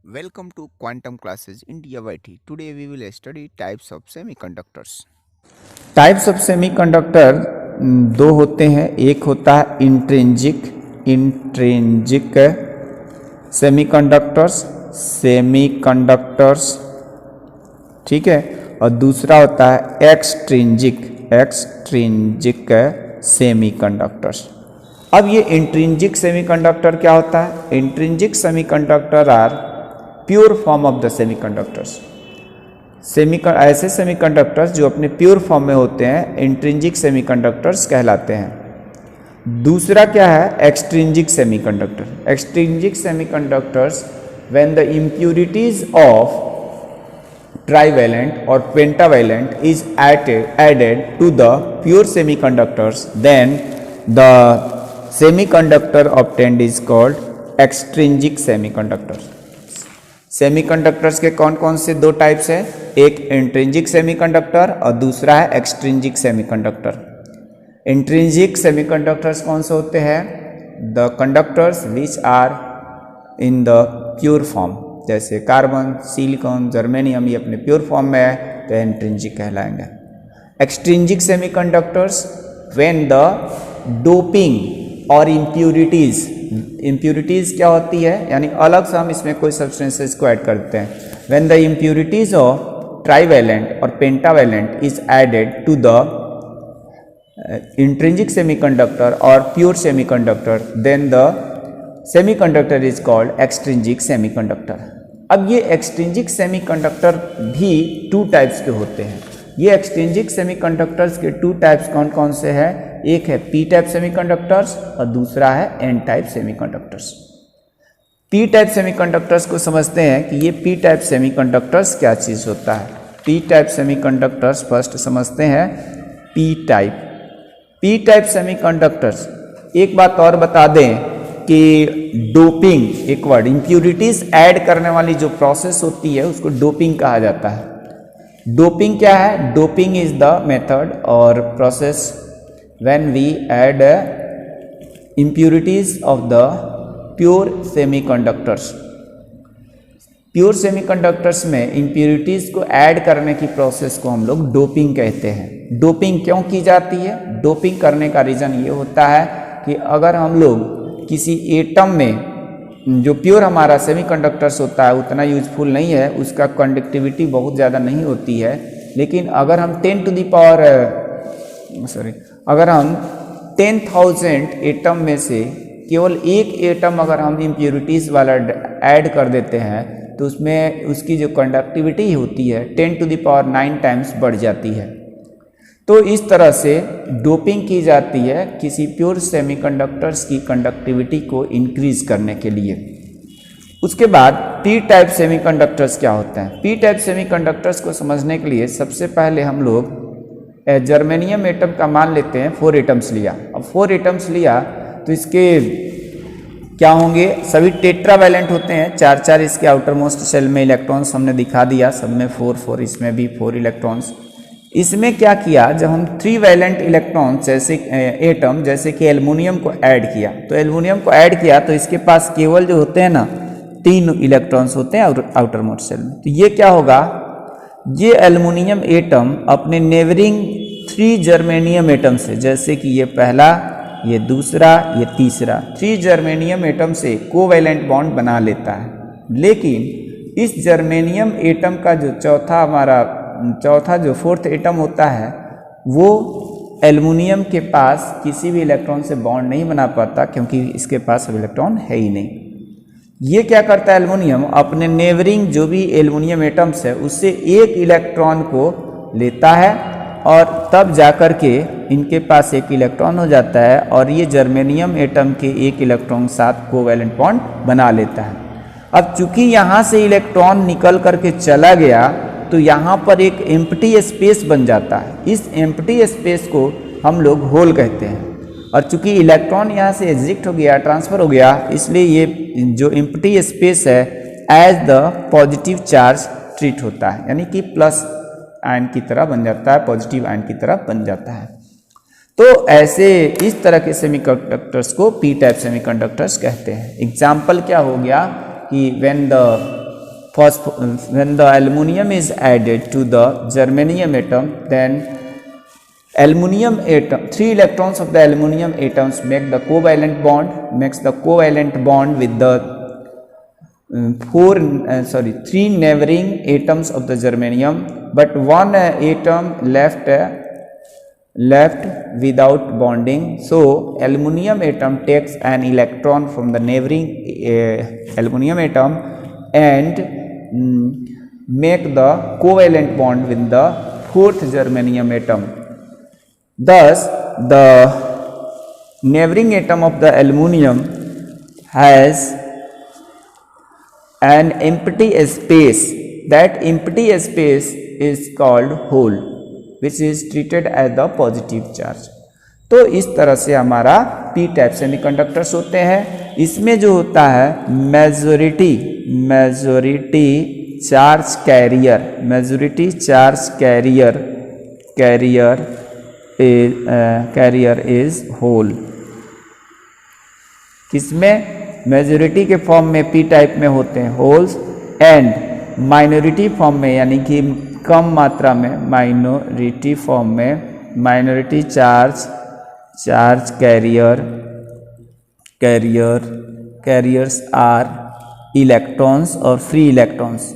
Welcome to Quantum Classes in DIYT. Today we will study types of semiconductors. Types of semiconductor दो होते हैं। एक होता है इंट्रिंजिक सेमीकंडक्टर्स, ठीक है, और दूसरा होता है एक्सट्रिंजिक सेमीकंडक्टर्स। अब ये इंट्रिंजिक सेमीकंडक्टर क्या होता है? Intrinsic semiconductor are pure form of the semiconductors. ऐसे सेमीकंडक्टर्स जो अपने प्योर फॉर्म में होते हैं इंट्रिंजिक सेमीकंडक्टर्स कहलाते हैं। दूसरा क्या है? Extrinsic semiconductors when the impurities of trivalent और pentavalent is added to the pure semiconductors, then the semiconductor obtained is called extrinsic semiconductor। Semiconductors के कौन कौन से दो टाइप्स हैं? एक इंट्रिंजिक सेमीकंडक्टर और दूसरा है एक्सट्रिंजिक सेमीकंडक्टर। इंट्रिंजिक सेमीकंडक्टर्स कौन से होते हैं? The conductors which are in the pure form, जैसे कार्बन, सिलिकॉन, जर्मेनियम, ये अपने प्योर फॉर्म में है तो इंट्रिंजिक कहलाएंगे। Extrinsic semiconductors when the doping और इम्प्यूरिटीज क्या होती है, यानी अलग से हम इसमें कोई सब्सटेंसेस को ऐड करते हैं। When the impurities of trivalent और pentavalent is added to the intrinsic semiconductor और pure semiconductor, then the semiconductor is called extrinsic semiconductor. अब ये एक्सट्रिंजिक सेमीकंडक्टर भी टू टाइप्स के होते हैं। ये एक्सट्रिंजिक सेमीकंडक्टर्स के टू टाइप्स कौन कौन से हैं? एक है पी टाइप सेमीकंडक्टर्स और दूसरा है N type semiconductors. P type semiconductors को समझते हैं कि ये पी टाइप सेमीकंडक्टर्स क्या चीज़ होता है। पी टाइप सेमीकंडक्टर्स फर्स्ट समझते हैं। पी टाइप सेमीकंडक्टर्स, एक बात और बता दें कि डोपिंग, एक वर्ड, इम्प्यूरिटीज ऐड करने वाली जो प्रोसेस होती है उसको डोपिंग कहा जाता है। डोपिंग क्या है? डोपिंग इज द मेथड और process when we add impurities of the pure semiconductors। Pure semiconductors में इम्प्यूरिटीज को ऐड करने की प्रोसेस को हम लोग डोपिंग कहते हैं। डोपिंग क्यों की जाती है? डोपिंग करने का रीज़न ये होता है कि अगर हम लोग किसी एटम में जो प्योर हमारा सेमीकंडक्टर्स होता है उतना यूजफुल नहीं है, उसका कंडक्टिविटी बहुत ज़्यादा नहीं होती है, लेकिन अगर हम 10,000 एटम में से केवल एक एटम अगर हम इम्प्यूरिटीज़ वाला ऐड कर देते हैं तो उसमें उसकी जो कंडक्टिविटी होती है 10⁹ टाइम्स बढ़ जाती है। तो इस तरह से डोपिंग की जाती है किसी प्योर सेमीकंडक्टर्स की कंडक्टिविटी को इंक्रीज करने के लिए। उसके बाद पी टाइप सेमीकंडक्टर्स क्या होते हैं? पी टाइप सेमीकंडक्टर्स को समझने के लिए सबसे पहले हम लोग जर्मेनियम एटम का मान लेते हैं 4 एटम्स लिया। अब 4 एटम्स लिया तो इसके क्या होंगे? सभी टेट्रावैलेंट होते हैं, 4 इसके आउटर मोस्ट शेल में इलेक्ट्रॉन्स हमने दिखा दिया, सब में 4, इसमें भी 4 इलेक्ट्रॉन्स। इसमें क्या किया, जब हम 3 वैलेंट इलेक्ट्रॉन्स जैसे एटम जैसे कि एल्युमिनियम को ऐड किया, तो एल्युमिनियम को ऐड किया तो इसके पास केवल जो होते हैं ना 3 इलेक्ट्रॉन्स होते हैं आउटर मोस्ट शेल में। तो ये क्या होगा, ये एल्युमिनियम एटम अपने नेबरिंग 3 जर्मेनियम एटम से, जैसे कि ये पहला, ये दूसरा, ये तीसरा, 3 जर्मेनियम एटम से कोवैलेंट बॉन्ड बना लेता है। लेकिन इस जर्मेनियम एटम का जो चौथा जो 4th एटम होता है वो एल्युमिनियम के पास किसी भी इलेक्ट्रॉन से बॉन्ड नहीं बना पाता, क्योंकि इसके पास अब इलेक्ट्रॉन है ही नहीं। ये क्या करता है, एल्युमिनियम अपने नेबरिंग जो भी एल्युमिनियम एटम्स है उससे एक इलेक्ट्रॉन को लेता है और तब जाकर के इनके पास एक इलेक्ट्रॉन हो जाता है और ये जर्मेनियम एटम के एक इलेक्ट्रॉन के साथ कोवैलेंट बॉन्ड बना लेता है। अब चूंकि यहाँ से इलेक्ट्रॉन निकल करके चला गया तो यहाँ पर एक एम्प्टी स्पेस बन जाता है। इस एम्प्टी स्पेस को हम लोग होल कहते हैं, और चूंकि इलेक्ट्रॉन यहाँ से एग्जिट हो गया, ट्रांसफर हो गया, इसलिए ये जो एम्प्टी स्पेस है as the positive charge treat होता है, यानी कि प्लस आयन की तरह बन जाता है, पॉजिटिव आयन की तरह बन जाता है। तो ऐसे इस तरह के सेमीकंडक्टर्स को पी टाइप सेमीकंडक्टर्स कहते हैं। एग्जाम्पल क्या हो गया कि when the when the aluminum is added to the germanium atom, then aluminum atom, 3 electrons of the aluminum atoms makes the covalent bond with the 3 neighboring atoms of the germanium, but one atom left without bonding. So aluminum atom takes an electron from the neighboring aluminum atom and make the covalent bond with the 4th germanium atom. Thus the neighboring atom of the aluminum has an empty space. That empty space is called hole, which is treated as the positive charge. तो इस तरह से हमारा p type semiconductors होते हैं। इसमें जो होता है majority charge carrier is hole. किसमें? मेजॉरिटी के फॉर्म में p टाइप में होते हैं होल्स, एंड माइनॉरिटी फॉर्म में यानी कि कम मात्रा में माइनॉरिटी फॉर्म में minority charge carriers are electrons और फ्री इलेक्ट्रॉन्स।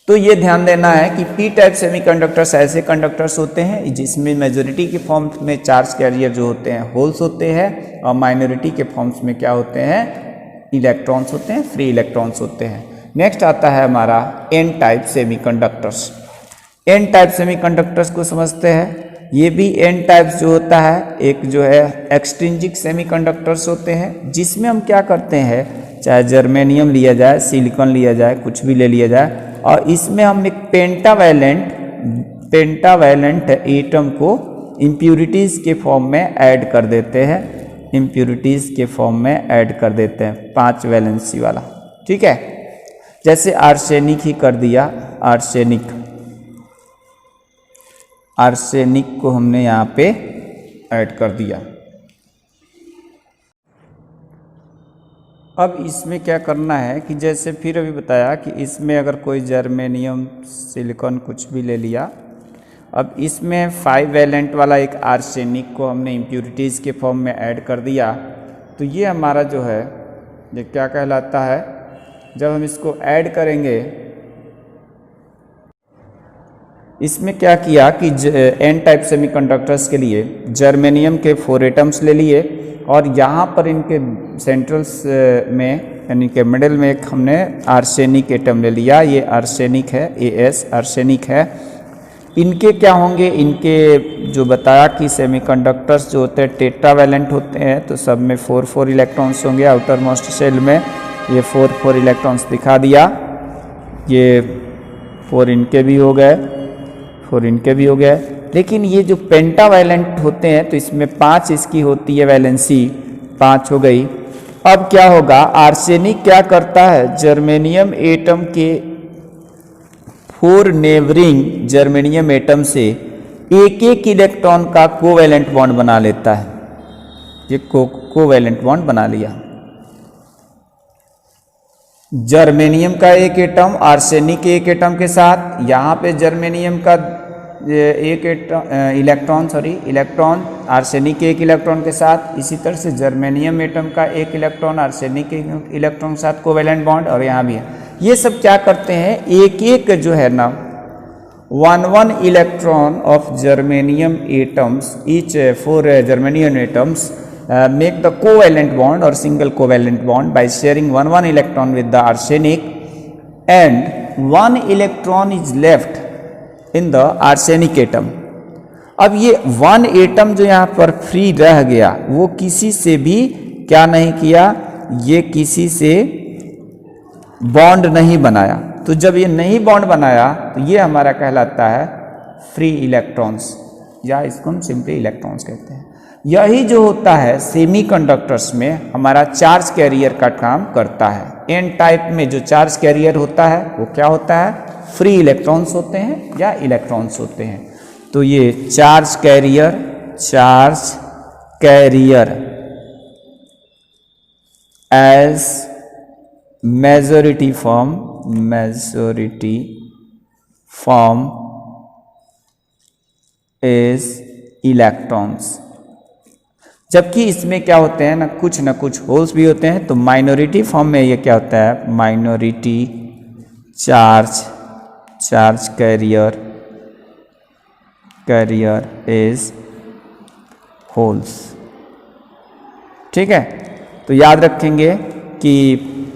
तो ये ध्यान देना है कि p टाइप सेमीकंडक्टर्स ऐसे कंडक्टर्स होते हैं जिसमें मेजॉरिटी के फॉर्म में चार्ज कैरियर जो होते हैं होल्स होते हैं, और माइनॉरिटी के फॉर्म्स में क्या होते हैं? इलेक्ट्रॉन्स होते हैं, फ्री इलेक्ट्रॉन्स होते हैं। नेक्स्ट आता है हमारा n type semiconductors. n type semiconductors को समझते हैं। ये भी n टाइप्स जो होता है, एक जो है एक्सट्रिंजिक सेमीकंडक्टर्स होते हैं, जिसमें हम क्या करते हैं, चाहे जर्मेनियम लिया जाए, सिलिकॉन लिया जाए, कुछ भी ले लिया जाए, और इसमें हम एक पेंटावैलेंट एटम को इम्प्यूरिटीज़ के फॉर्म में ऐड कर देते हैं, 5 वैलेंसी वाला। ठीक है, जैसे आर्सेनिक ही कर दिया, आर्सेनिक को हमने यहाँ पे ऐड कर दिया। अब इसमें क्या करना है कि जैसे फिर अभी बताया कि इसमें अगर कोई जर्मेनियम, सिलिकॉन कुछ भी ले लिया, अब इसमें 5 वैलेंट वाला एक आर्सेनिक को हमने इम्प्यूरिटीज़ के फॉर्म में ऐड कर दिया, तो ये हमारा जो है ये क्या कहलाता है? जब हम इसको ऐड करेंगे, इसमें क्या किया कि n टाइप सेमीकंडक्टर्स के लिए जर्मेनियम के 4 एटम्स ले लिए, और यहाँ पर इनके सेंट्रल्स में यानी कि मिडिल में एक हमने आर्सेनिक एटम ले लिया। ये आर्सेनिक है, AS आर्सेनिक है। इनके क्या होंगे? इनके जो बताया कि सेमीकंडक्टर्स जो होते हैं टेट्रावैलेंट होते हैं, तो सब में 4 इलेक्ट्रॉन्स होंगे। आउटर मोस्ट सेल में ये 4 इलेक्ट्रॉन्स दिखा दिया। ये 4 इनके भी हो गए, 4 इनके भी हो गए। लेकिन ये जो पेंटावैलेंट होते हैं, तो इसमें 5 इसकी होती है वैलेंसी, 5 हो गई। अब क्या होगा? आर्सेनिक क्या करता है? जर्मेनियम एटम के 4 नेबरिंग जर्मेनियम एटम से एक इलेक्ट्रॉन का कोवैलेंट बॉन्ड बना लेता है। ये कोवैलेंट बॉन्ड बना लिया। जर्मेनियम का एक एटम आर्सेनिक के एक एटम के साथ, यहाँ पे जर्मेनियम का इलेक्ट्रॉन आर्सेनिक के एक इलेक्ट्रॉन के साथ, इसी तरह से जर्मेनियम एटम का एक इलेक्ट्रॉन आर्सेनिक के इलेक्ट्रॉन के साथ कोवैलेंट बॉन्ड, और यहाँ भी है। ये सब क्या करते हैं? एक जो है ना 1 electron of germanium atoms, each 4 germanium atoms make the covalent bond or single covalent bond by sharing 1 electron with the arsenic, and 1 electron is left in the arsenic atom. अब ये 1 एटम जो यहाँ पर फ्री रह गया, वो किसी से भी क्या नहीं किया? ये किसी से बॉन्ड नहीं बनाया। तो जब ये नहीं बॉन्ड बनाया, तो ये हमारा कहलाता है फ्री इलेक्ट्रॉन्स, या इसको हम सिंपली इलेक्ट्रॉन्स कहते हैं। यही जो होता है सेमीकंडक्टर्स में हमारा चार्ज कैरियर का काम करता है। एन टाइप में जो चार्ज कैरियर होता है वो क्या होता है? फ्री इलेक्ट्रॉन्स होते हैं या इलेक्ट्रॉन्स होते हैं। तो ये charge carrier as majority form is electrons. जबकि इसमें क्या होते हैं ना कुछ होल्स भी होते हैं। तो माइनॉरिटी फॉर्म में ये क्या होता है, minority charge carrier is holes. ठीक है, तो याद रखेंगे कि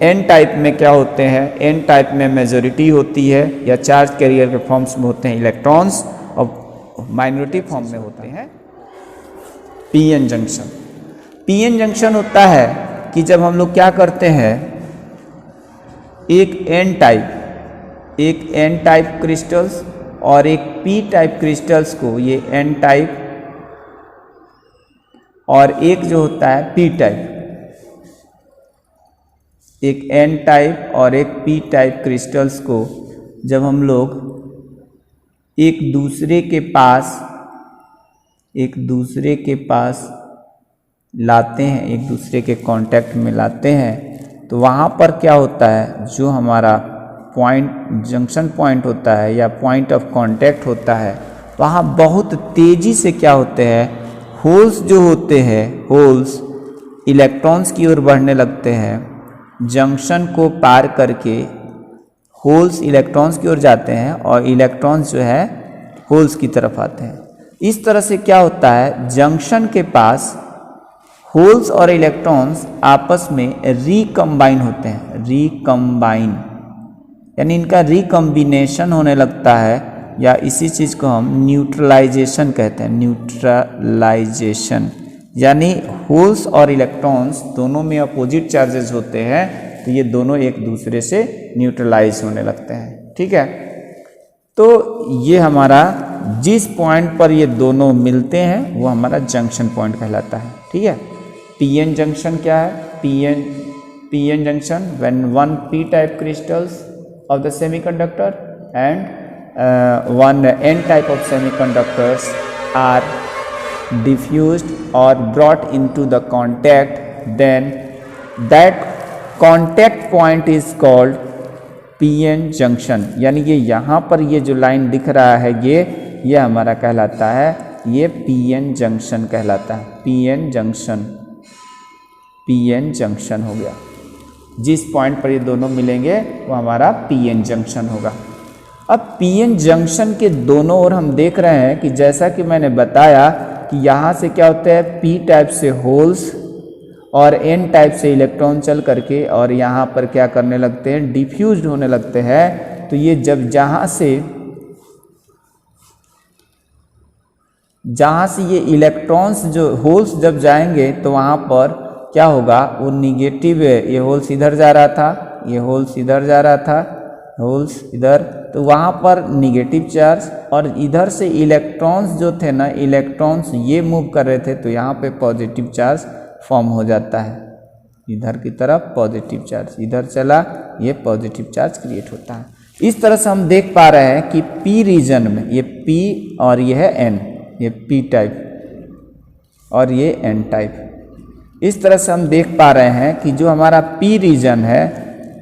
एन टाइप में क्या होते हैं, एन टाइप में मेजॉरिटी होती है या चार्ज कैरियर के फॉर्म्स में होते हैं इलेक्ट्रॉन्स, और माइनॉरिटी फॉर्म में होते हैं पीएन जंक्शन। पीएन जंक्शन होता है कि जब हम लोग क्या करते हैं, एक एन टाइप क्रिस्टल्स और एक पी टाइप क्रिस्टल्स को, ये एन टाइप और एक जो होता है पी टाइप, एक एन टाइप और एक पी टाइप क्रिस्टल्स को जब हम लोग एक दूसरे के पास लाते हैं, एक दूसरे के कांटेक्ट में लाते हैं, तो वहाँ पर क्या होता है, जो हमारा जंक्शन पॉइंट होता है या पॉइंट ऑफ कांटेक्ट होता है, वहाँ बहुत तेज़ी से क्या होते हैं, होल्स जो होते हैं, होल्स इलेक्ट्रॉन्स की ओर बढ़ने लगते हैं। जंक्शन को पार करके होल्स इलेक्ट्रॉन्स की ओर जाते हैं और इलेक्ट्रॉन्स जो है होल्स की तरफ आते हैं। इस तरह से क्या होता है, जंक्शन के पास होल्स और इलेक्ट्रॉन्स आपस में रिकम्बाइन होते हैं, रिकम्बाइन यानी इनका रिकम्बिनेशन होने लगता है, या इसी चीज़ को हम न्यूट्रलाइजेशन कहते हैं, न्यूट्रलाइजेशन। यानी होल्स और इलेक्ट्रॉन्स दोनों में अपोजिट चार्जेस होते हैं, तो ये दोनों एक दूसरे से न्यूट्रलाइज होने लगते हैं। ठीक है, तो ये हमारा जिस पॉइंट पर ये दोनों मिलते हैं वो हमारा जंक्शन पॉइंट कहलाता है। ठीक है, पीएन जंक्शन क्या है, PN junction when one P type crystals of the semiconductor and one n type of semiconductors are diffused or brought into the contact, then that contact point is called pn junction। यानी ये यहाँ पर ये जो line दिख रहा है ये हमारा कहलाता है, ये pn जंक्शन कहलाता है, pn जंक्शन हो गया। जिस पॉइंट पर ये दोनों मिलेंगे वो हमारा पीएन जंक्शन होगा। अब पीएन जंक्शन के दोनों ओर हम देख रहे हैं कि जैसा कि मैंने बताया कि यहाँ से क्या होता है, पी टाइप से होल्स और एन टाइप से इलेक्ट्रॉन चल करके और यहाँ पर क्या करने लगते हैं, डिफ्यूज्ड होने लगते हैं। तो ये जब जहाँ से ये इलेक्ट्रॉन्स जो होल्स जब जाएंगे तो वहाँ पर क्या होगा, वो निगेटिव, ये होल्स इधर जा रहा था, ये होल्स इधर जा रहा था, होल्स इधर, तो वहाँ पर निगेटिव चार्ज, और इधर से इलेक्ट्रॉन्स जो थे ना, इलेक्ट्रॉन्स ये मूव कर रहे थे, तो यहाँ पे पॉजिटिव चार्ज फॉर्म हो जाता है, इधर की तरफ पॉजिटिव चार्ज, इधर चला, ये पॉजिटिव चार्ज क्रिएट होता है। इस तरह से हम देख पा रहे हैं कि पी रीजन में ये पी और ये है एन, ये पी टाइप और ये एन टाइप। इस तरह से हम देख पा रहे हैं कि जो हमारा पी रीजन है,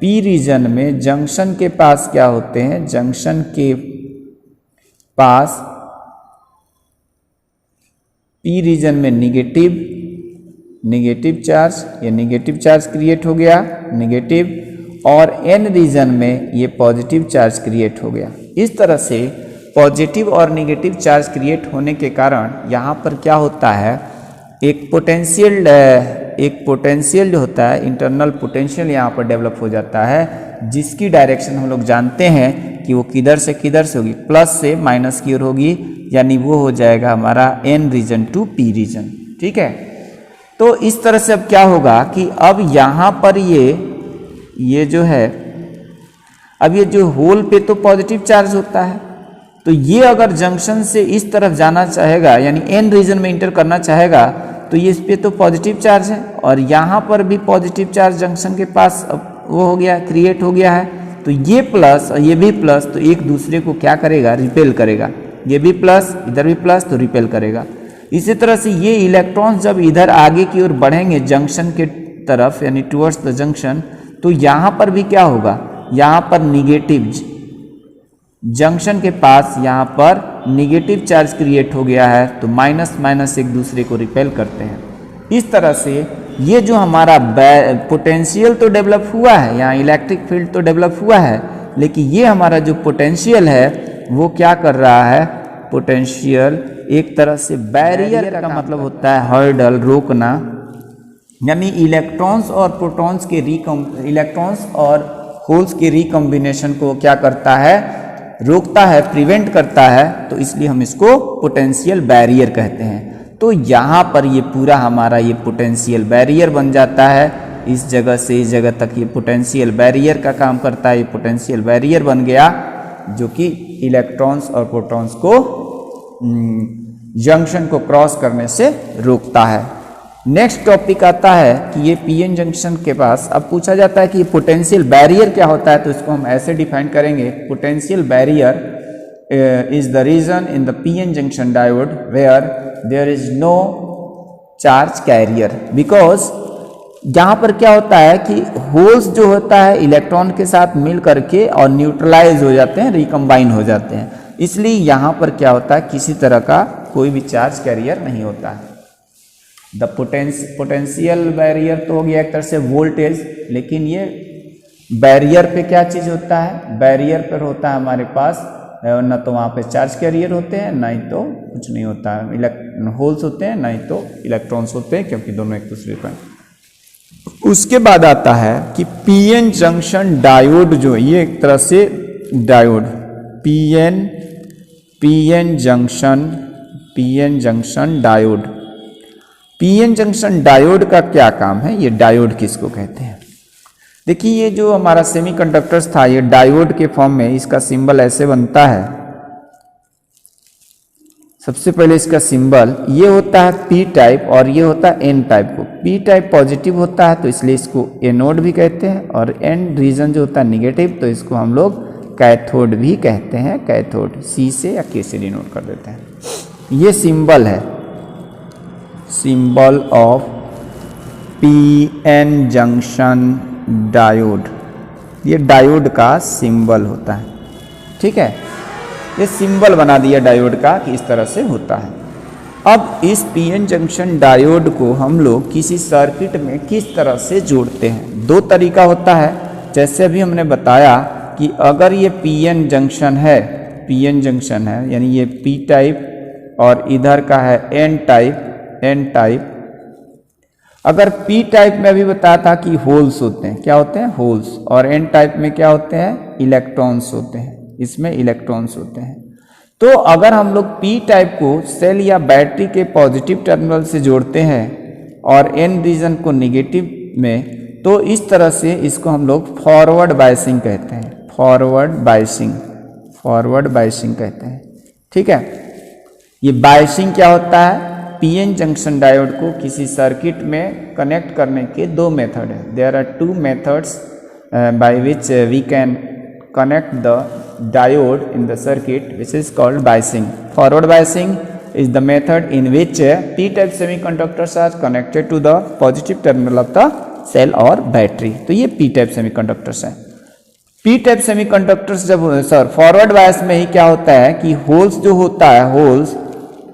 पी रीजन में जंक्शन के पास क्या होते हैं, जंक्शन के पास पी रीजन में निगेटिव चार्ज, ये निगेटिव चार्ज क्रिएट हो गया, निगेटिव, और एन रीजन में ये पॉजिटिव चार्ज क्रिएट हो गया। इस तरह से पॉजिटिव और निगेटिव चार्ज क्रिएट होने के कारण यहाँ पर क्या होता है, एक पोटेंशियल जो होता है, इंटरनल पोटेंशियल यहाँ पर डेवलप हो जाता है, जिसकी डायरेक्शन हम लोग जानते हैं कि वो किधर से होगी, प्लस से माइनस की ओर होगी, यानी वो हो जाएगा हमारा N region to P region. ठीक है, तो इस तरह से अब क्या होगा कि अब यहाँ पर ये जो है, अब ये जो होल पे तो पॉजिटिव चार्ज होता है, तो ये अगर जंक्शन से इस तरफ जाना चाहेगा, यानी एन रीजन में इंटर करना चाहेगा, तो ये इस पे तो पॉजिटिव चार्ज है, और यहाँ पर भी पॉजिटिव चार्ज जंक्शन के पास वो हो गया, क्रिएट हो गया है, तो ये प्लस और ये भी प्लस, तो एक दूसरे को क्या करेगा, रिपेल करेगा, ये भी प्लस इधर भी प्लस, तो रिपेल करेगा। इसी तरह से ये इलेक्ट्रॉन्स जब इधर आगे की ओर बढ़ेंगे जंक्शन के तरफ, यानी टुवर्ड्स द जंक्शन, तो यहाँ पर भी क्या होगा, यहाँ पर निगेटिव जंक्शन के पास यहाँ पर निगेटिव चार्ज क्रिएट हो गया है, तो माइनस माइनस एक दूसरे को रिपेल करते हैं। इस तरह से ये जो हमारा पोटेंशियल तो डेवलप हुआ है, यहाँ इलेक्ट्रिक फील्ड तो डेवलप हुआ है, लेकिन ये हमारा जो पोटेंशियल है वो क्या कर रहा है, पोटेंशियल एक तरह से बैरियर का मतलब होता है हर्डल, रोकना, यानी इलेक्ट्रॉन्स और प्रोटॉन्स के इलेक्ट्रॉन्स और होल्स के रिकॉम्बिनेशन को क्या करता है, रोकता है, प्रिवेंट करता है, तो इसलिए हम इसको पोटेंशियल बैरियर कहते हैं। तो यहाँ पर ये पूरा हमारा ये पोटेंशियल बैरियर बन जाता है, इस जगह से इस जगह तक ये पोटेंशियल बैरियर का काम करता है। ये पोटेंशियल बैरियर बन गया जो कि इलेक्ट्रॉन्स और प्रोटॉन्स को जंक्शन को क्रॉस करने से रोकता है। नेक्स्ट टॉपिक आता है कि ये पीएन जंक्शन के पास अब पूछा जाता है कि पोटेंशियल बैरियर क्या होता है, तो इसको हम ऐसे डिफाइन करेंगे, potential barrier is the region in the PN junction diode where there is no charge carrier, because यहाँ पर क्या होता है कि होल्स जो होता है इलेक्ट्रॉन के साथ मिल करके और न्यूट्रलाइज हो जाते हैं, रिकम्बाइन हो जाते हैं, इसलिए यहाँ पर क्या होता है, किसी तरह का कोई भी चार्ज कैरियर नहीं होता है। द पोटेंशियल बैरियर तो हो गया एक तरह से वोल्टेज, लेकिन ये बैरियर पे क्या चीज़ होता है, बैरियर पर होता है हमारे पास न तो वहाँ पे चार्ज कैरियर होते हैं, ना ही तो कुछ नहीं होता है, होल्स होते हैं, ना ही तो इलेक्ट्रॉन्स होते हैं, क्योंकि दोनों एक दूसरे पर। उसके बाद आता है कि पीएन जंक्शन डायोड, जो ये एक तरह से diode PN junction diode, PN junction diode का क्या काम है, ये डायोड किसको कहते हैं। देखिए ये जो हमारा सेमीकंडक्टर्स था ये डायोड के फॉर्म में, इसका सिंबल ऐसे बनता है। सबसे पहले इसका सिंबल ये होता है पी टाइप और ये होता है एन टाइप को। पी टाइप पॉजिटिव होता है तो इसलिए इसको एनोड भी कहते हैं, और एन रीजन जो होता है निगेटिव तो इसको हम लोग कैथोड भी कहते हैं। कैथोड सी से या के से डिनोट कर देते हैं। ये सिंबल है, symbol of PN junction diode, ये डायोड का सिंबल होता है। ठीक है, ये सिंबल बना दिया डायोड का कि इस तरह से होता है। अब इस पीएन जंक्शन डायोड को हम लोग किसी सर्किट में किस तरह से जोड़ते हैं, दो तरीका होता है। जैसे अभी हमने बताया कि अगर ये पीएन जंक्शन है यानी ये पी टाइप और इधर का है एन टाइप। अगर पी टाइप में अभी बताया था कि होल्स होते हैं, क्या होते हैं, होल्स, और एन टाइप में क्या होते हैं, इलेक्ट्रॉन्स होते हैं, इसमें इलेक्ट्रॉन्स होते हैं। तो अगर हम लोग पी टाइप को सेल या बैटरी के पॉजिटिव टर्मिनल से जोड़ते हैं और एन रीजन को निगेटिव में, तो इस तरह से इसको हम लोग फॉरवर्ड बायसिंग कहते हैं, फॉरवर्ड बायसिंग कहते हैं। ठीक है, ये बायसिंग क्या होता है, पीएन जंक्शन डायोड को किसी सर्किट में कनेक्ट करने के दो मेथड है। There are two methods by which we can connect the diode in the circuit, which is called biasing. Forward biasing is the method in which p-type semiconductors are connected to the positive terminal of the cell or battery. तो ये p-type semiconductors हैं। p-type semiconductors जब forward bias में ही क्या होता है कि holes जो होता है, होल्स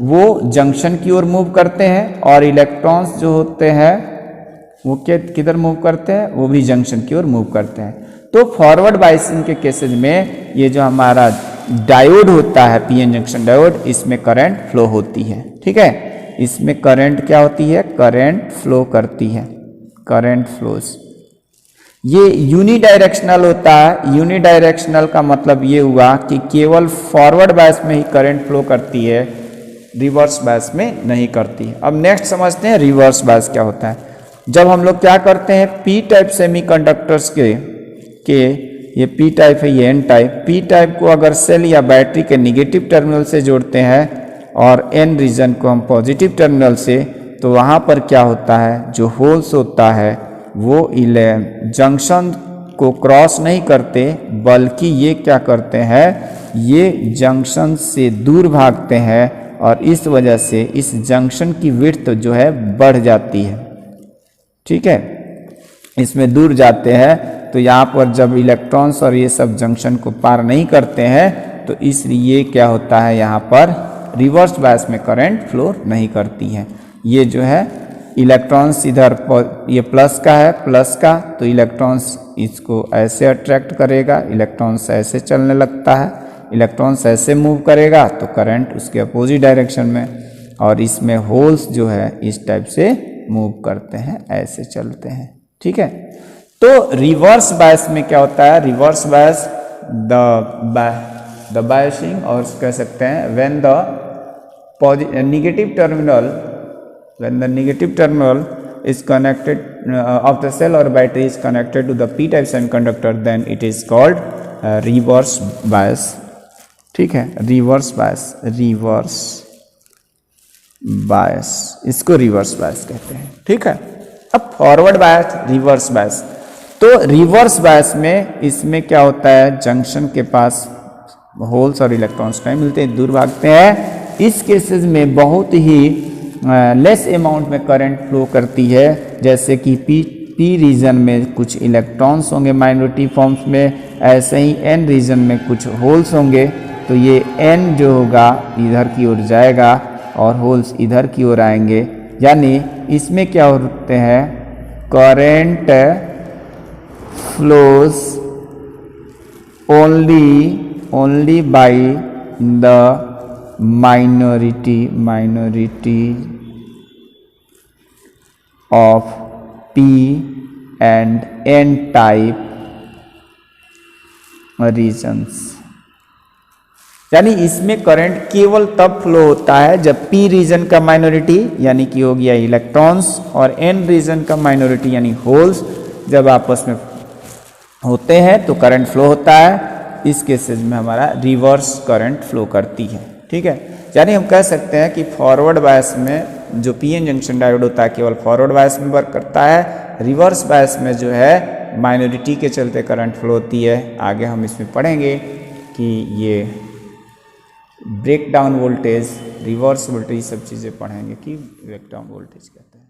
वो जंक्शन की ओर मूव करते हैं और इलेक्ट्रॉन्स जो होते हैं वो किधर मूव करते हैं, वो भी जंक्शन की ओर मूव करते हैं। तो फॉरवर्ड बायसिंग के केसेस में ये जो हमारा डायोड होता है पीएन जंक्शन डायोड, इसमें करंट फ्लो होती है। ठीक है, इसमें करंट क्या होती है, करंट फ्लो करती है, करंट फ्लोज। ये यूनिडायरेक्शनल होता है। यूनिडायरेक्शनल का मतलब ये हुआ कि केवल फॉरवर्ड बायस में ही करंट फ्लो करती है, रिवर्स बायस में नहीं करती। अब नेक्स्ट समझते हैं रिवर्स बायस क्या होता है। जब हम लोग क्या करते हैं, पी टाइप सेमीकंडक्टर्स के ये पी टाइप है, ये एन टाइप, पी टाइप को अगर सेल या बैटरी के निगेटिव टर्मिनल से जोड़ते हैं और एन रीजन को हम पॉजिटिव टर्मिनल से, तो वहाँ पर क्या होता है, जो होल्स होता है वो जंक्शन को क्रॉस नहीं करते, बल्कि ये क्या करते हैं, ये जंक्शन से दूर भागते हैं और इस वजह से इस जंक्शन की विड्थ जो है बढ़ जाती है। ठीक है, इसमें दूर जाते हैं तो यहाँ पर जब इलेक्ट्रॉन्स और ये सब जंक्शन को पार नहीं करते हैं तो इसलिए क्या होता है, यहाँ पर रिवर्स बायस में करंट फ्लो नहीं करती है। ये जो है इलेक्ट्रॉन्स इधर ये प्लस का है, प्लस का, तो इलेक्ट्रॉन्स इसको ऐसे अट्रैक्ट करेगा, इलेक्ट्रॉन्स ऐसे चलने लगता है, इलेक्ट्रॉन्स ऐसे मूव करेगा तो करंट उसके अपोजिट डायरेक्शन में, और इसमें होल्स जो है इस टाइप से मूव करते हैं, ऐसे चलते हैं। ठीक है, तो रिवर्स बायस में क्या होता है, रिवर्स बायस द बायसिंग, और कह सकते हैं when the negative terminal is connected of the cell or battery is connected to the p-type semiconductor, then it is called reverse bias। ठीक है, रिवर्स बायस इसको रिवर्स बायस कहते हैं। ठीक है, अब फॉरवर्ड बायस, रिवर्स बायस, तो reverse bias में इसमें क्या होता है, जंक्शन के पास होल्स और इलेक्ट्रॉन्स नहीं मिलते हैं, दूर भागते हैं। इस केसेस में बहुत ही लेस अमाउंट में करंट फ्लो करती है, जैसे कि पी रीजन में कुछ इलेक्ट्रॉन्स होंगे माइनॉरिटी फॉर्म्स में, ऐसे ही एन रीजन में कुछ होल्स होंगे, तो ये एन जो होगा इधर की ओर जाएगा और होल्स इधर की ओर आएंगे, यानी इसमें क्या होते हैं, current flows only by the minority of P and N type regions, यानी इसमें करंट केवल तब फ्लो होता है जब P रीजन का माइनॉरिटी यानी कि हो गया इलेक्ट्रॉन्स और N रीजन का माइनॉरिटी यानी होल्स जब आपस में होते हैं तो करंट फ्लो होता है। इस केसेस में हमारा रिवर्स करंट फ्लो करती है। ठीक है, यानी हम कह सकते हैं कि फॉरवर्ड बायस में जो पीएन जंक्शन डायोड होता है केवल फॉरवर्ड बायस में वर्क करता है, रिवर्स बायस में जो है माइनॉरिटी के चलते करंट फ्लो होती है। आगे हम इसमें पढ़ेंगे कि ये breakdown voltage, reverse voltage, सब चीज़ें पढ़ेंगे कि ब्रेक डाउन वोल्टेज कहते हैं।